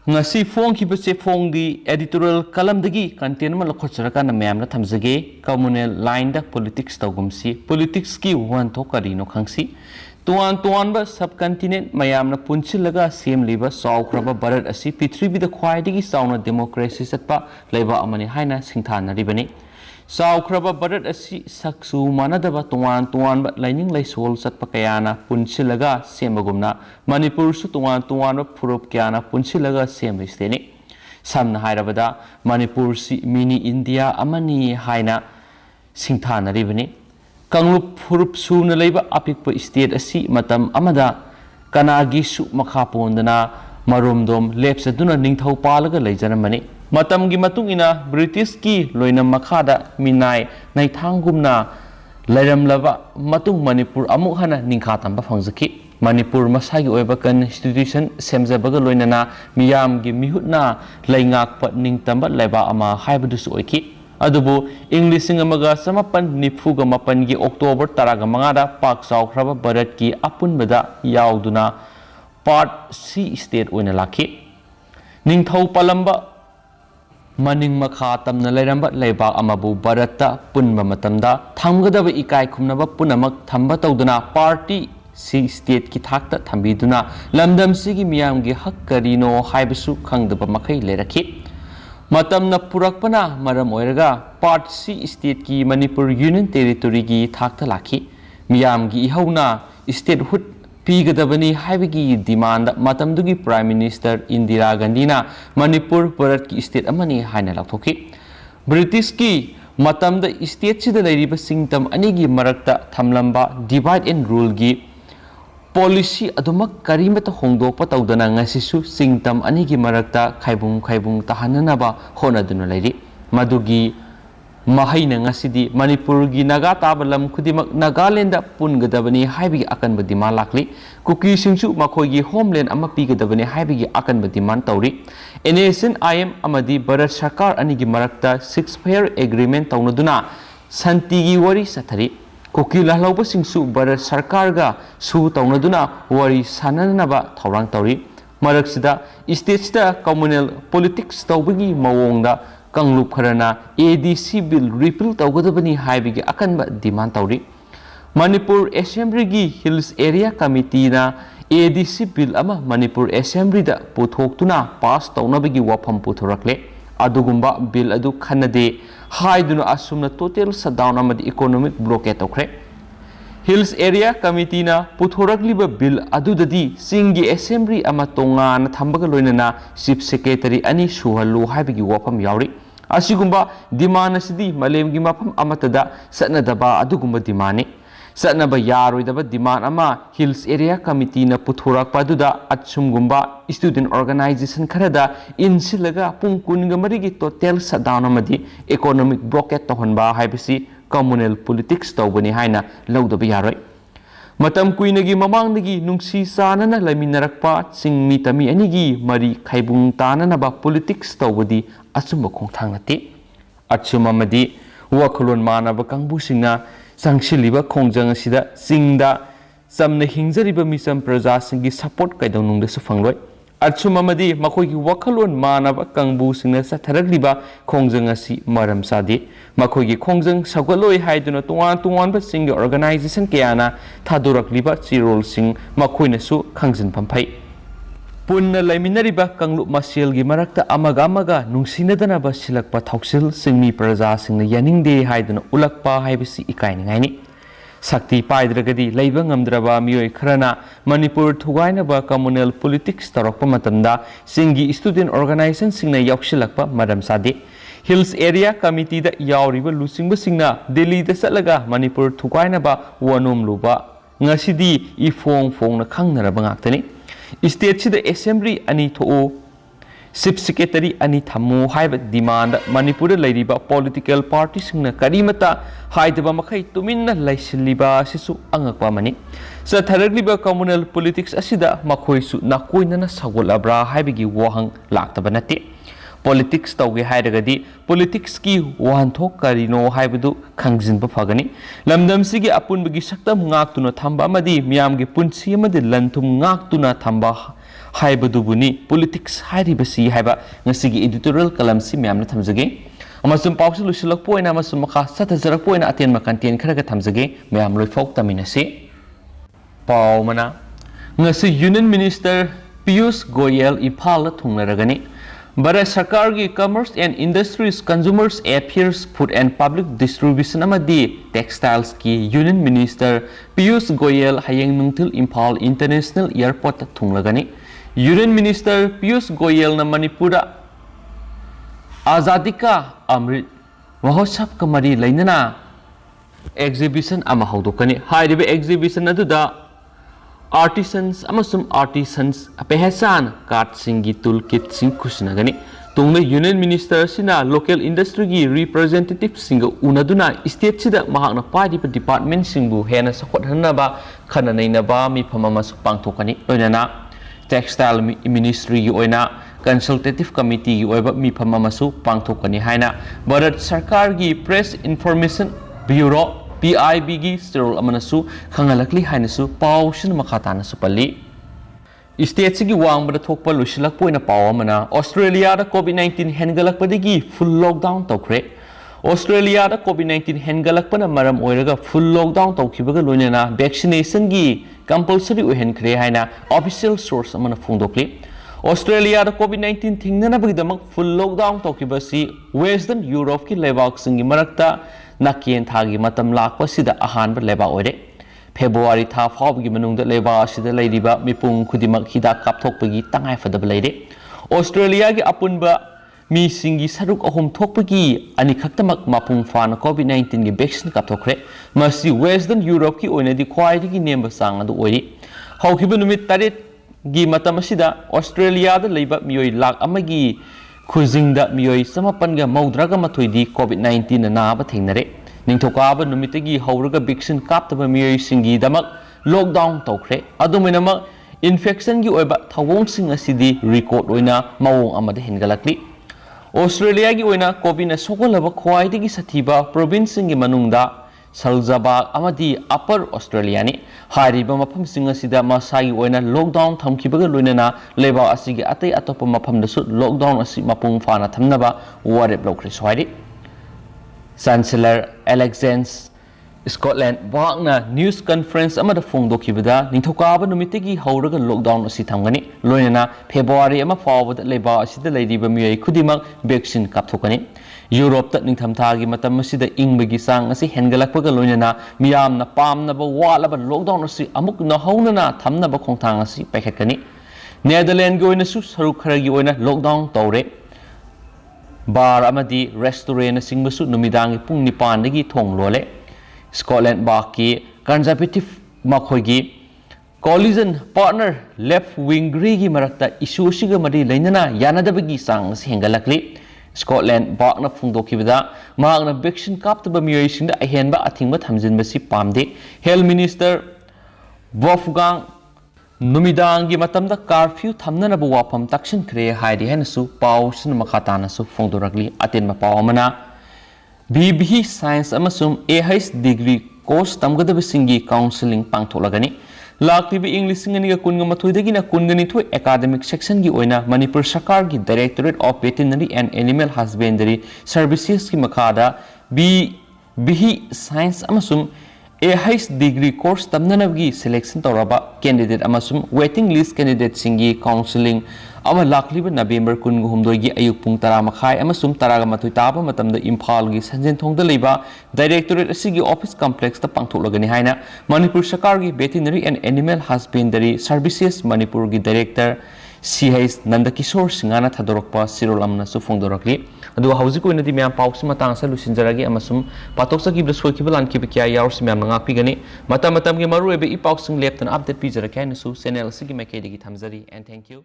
ngasi phong ki bese phong di editorial kalam dagi content ma lokhotchara kana ma'am na thamjage communal line da politics tawgumsi politics ki wan thokari no khangsi tuan ba subcontinent mayam na punchilaga sem liba sawkraba bharat asi prithvi da khwaidagi sauna democracy satpa leiba amani haina singthana ribani sawkraba bharat asi saksu manadaba tuan ba laining laisol satpa kayana punchilaga semagumna manipur su tuan ba phurup kyana punchilaga sem isteni samna hairabada manipur si mini india amani haina singthana ribani Kanglup Hurup Suna Labor Apik State asi Matam Amada Kanagi Su Makapondana Marumdom Lepsaduna Ningthau Palaga Lajanamani Matam Gimatung ina British ki Loina Makada Minai Naithangumna Laram Lava Matung Manipur Amukhana Ningkhatamba Fangzaki Manipur Masagi Oebakan Institution Semzabaga Loinana Miyam gi Mihutna Laingak Pat Ningtamba Leba Ama Haibadus Oiki Adubu English amaga samapan nifuga mapan gi October taraga mangada pak sawkraba Bharat ki apun bada yauduna part C state oina lakhi ningthau palamba maning makha tamna lairamba leiba amabu Bharata punba matamda thamgadaba ikai khumnaba punamak thamba tawduna party C state ki thakta thambiduna lamdam sigi miyam gi hak karino haibasu khangdaba makai lerakhi Matam na purakpana maram oiraga part C state ki Manipur Union Territory ki thakta lakhi miyam gi ihauna state hood pigadabani haibigi demand matam dugi Prime Minister Indira Gandhi na Manipur Bharat ki state amani haina lakthoki British ki matam da state sida lairiba singtam anigi marakta thamlamba divide and rule gi policy adumak karimata hongdokpa tawdana ngasisu singtam anigi marakta khaibung tahananaba honaduna lairi madugi mahaina ngasidi Manipur gi naga tabalam khudimak Nagaland da pungadabani haibigi akanba dima lakli kuki singsu makhoigi homeland ama pigadabani haibigi akanba demand tawri NASN IM amadi Bharat Sarkar anigi marakta 6-pair agreement tawnaduna santigi wari sathari Koki lahlauba singsu Bharat Sarkar ga su tawnaduna wari sananaba thawrang tawri maraksida state da communal politics tawbagi mawongda kanglup kharana ADC bill repeal tawgadabani haibigi akanba demand tawri Manipur Assembly gi Hills Area Committee na ADC bill ama Manipur Assembly da puthoktuna pass tawnabagi wafam puthorakle adugumba bill adu khanade haiduna asumna total shutdown amadi economic blockade tokre Hills Area Committee na puthorakliba bill adudadi Chinggi Assembly ama tonganna thambaga loinana Chief Secretary ani Suhallu haibigi wafam yauri asigumba demand asidi malemgi mafam amatada satnadaba adugumba dimani satnaba yaroidaba demand ama Hills Area Committee na puthorakpa aduda atsumgumba student organization kharada insilaga pungkunga marigi total shutdown amadi economic blockade tohonba haibisi communal politics tawbani haina lawdaba yaroi matam kuinagi mamangnagi nungsi sanana laiminarakpa chingmi tami anigi mari khaibung tananaba politics tawbadi asumba khongthang nati atsuma madi wakhlon manaba kangbusingna sangshiliba khongjang asida singda samna hingjariba misam praja singi support kaidonungda sufangloi atsuma madi makhoigi wakhalon manaba kangbu singna satharakliba khongjang asi maram sadi makhoigi khongjang sagaloi haiduna tuan ba singi organization kayana thadurakliba chirol sing makhoina su khangjin phamphai punna laiminariba kanglu masel gi marakta amaga nungsinadana ba silakpa thausil singmi praja singna yaningde haiduna ulakpa haibisi ikainingaini sakti paidragadi leiba ngamdraba miyoi kharana Manipur thugaina ba communal politics tarakpa matamda singi student organization singna yauksilakpa madam sadi Hills Area Committee da yauriba lusingba singna Delhi da satlaga Manipur thugaina ba wanom luba ngasidi I fong na khangnaraba ngaktani State sida Assembly ani thoo Chief Secretary ani thamu haiba demand Manipur lairiba political parties singna karimata haidaba makai tuminna laisiliba sisu angakpa mani satharakliba communal politics asida makhoisu nakoinana sagolabra haibigi wahang laktaba nati politics tawge hairagadi politics ki wanthok karino haibadu khangjinba phagani lamdam sigi apunbagi saktam ngaktuna thamba amadi miyamgi punsi amadi lanthum ngaktuna thamba हाइबदुबुनी politics हाइरिबसी हाइबा ngasi gi editorial kalam si myam na thamjage amasum pawsu lusilak poina amasum makha sathajak poina aten ma content khara ga thamjage myam loi folk tamina se paw mana ngasi union minister Piyush Goyal Imphal la thungnaragani Bharat Sarkar gi Commerce and Industries Consumers Affairs Food and Public Distribution amadi Textiles ki Union Minister Piyush Goyal hayeng nungthil Imphal International Airport thunglagani Union Minister Piyush Goyal na Manipura Azadi ka Amrit Mahotsab ka mari lainana exhibition ama hawdokani hairibe exhibition aduda artisans amasum artisans pehesan card singi toolkit sing kusnagani tungna union minister sina local industry gi representative singa unaduna state sida mahakna party department singbu hena sakot hanaba khana naina ba mi phamama su pangthokani oinana textile ministry gi oina consultative committee gi oiba mi phamama su pangthokani haina Bharat Sarkar gi press information bureau PIB gi sterol amanasu khangalakli hainasu pawshin makhatana su palli state gi wangbada thokpa lusilak poina pawamana Australia da COVID-19 hengalak padigi full lockdown tokre Australia da COVID-19 hengalak pana maram oiraga full lockdown tokhibaga loinana vaccination gi compulsory ohenkhre haina official source amana phungdokli Australia da COVID-19 thingnana bagdamak full lockdown tokibasi Western Europe ki lebak singi marakta Nakian thagi matam lakwa sida ahan ba leba oire February tha fawgi manungda leba sida leidiba mipung khudimak hidak kapthokpagi tangai fadaba leide Australia gi apunba mi singi saruk ahum thokpagi ani khaktamak mapung fana COVID-19 gi vaccine kapthokre masi Western Europe ki oina di khwaidi gi nemba sang adu oiri hawkiba numit taret gi matam sida Australia da leiba mioi lak amagi khujingda mioi samapanga maudraga mathoidi COVID-19 na ba thingnare ningthokaba numitagi hawraga vaccine kaptaba mioi singi damak lockdown tokre aduminama infection gi oiba thawong sing asidi record oina mawong amada hengalakli Australia gi oina COVID na sogolaba khwaidigi sathiba province singi manungda Saljabag amadi Upper Australia ni hariba mafam singa sida masagi oina lockdown thamkibaga loinana leba asigi atai atopa mafam dasu lockdown asi mapung fana thamnaba warep lokre swari Chancellor Alexander Scotland Wagna news conference amada phongdokibada ningthokaba numitegi hawraga lockdown asi thamgani loinana February ama fawbada leba asida leidiba miyai khudimak vaccine kapthokani Europe ta ningthamthagi matam asida ingbagi sang asi hengalakpaga loinana miyamna pamnaba walaba lockdown asi amuk na haunana thamnaba khongthang asi paikhatkani Netherlands gi oina su saruk kharagi oina lockdown tawre bar amadi restaurant singbasu numidangi pung 9 dagi thong lole Scotland baki conservative makhoigi coalition partner left wing grigi marakta issue siga mari lainana yanadabagi sang hengalakli Scotland bakna phungdokibada magna vaccine kaptaba miyoi singda ahenba athingba thamjinbasi pamde health minister Wolfgang numidangi matamda curfew thamnana bu wafam takshin khre haidi hanasu pawsin makhatana su phungdorakli atenba pawamana BBE science amasum AH degree course tamgadaba singi counseling pangtholagani laktibi English singaniga kunga mathoidagi na kungani thoi academic section gi oina Manipur Sarkar gi Directorate of Veterinary and Animal Husbandry Services ki makhada BBE science amasum AH degree course tamnanabgi selection tawraba candidate amasum waiting list candidate singi counseling ama lakliba November 19 gi ayuk pung 10 makhai amasum 10 taba matamda Imphal gi sanjen thongda leiba Directorate asigi office complex ta pangtholagani haina Manipur Sarkar gi Veterinary and Animal Husbandry Services Manipur gi Director CH Nandakishore Singana thadorokpa sirol amna su phongdorakli adu hauji ko inadi myam pawsi matang sa lusinjaragi amasum patoksa gi brasoi ki balan ki kya yaurs myam nga pigani matam gi maru ebe i pawsing leptan update pi jara kaina su channel sigi makedigi thamjari and thank you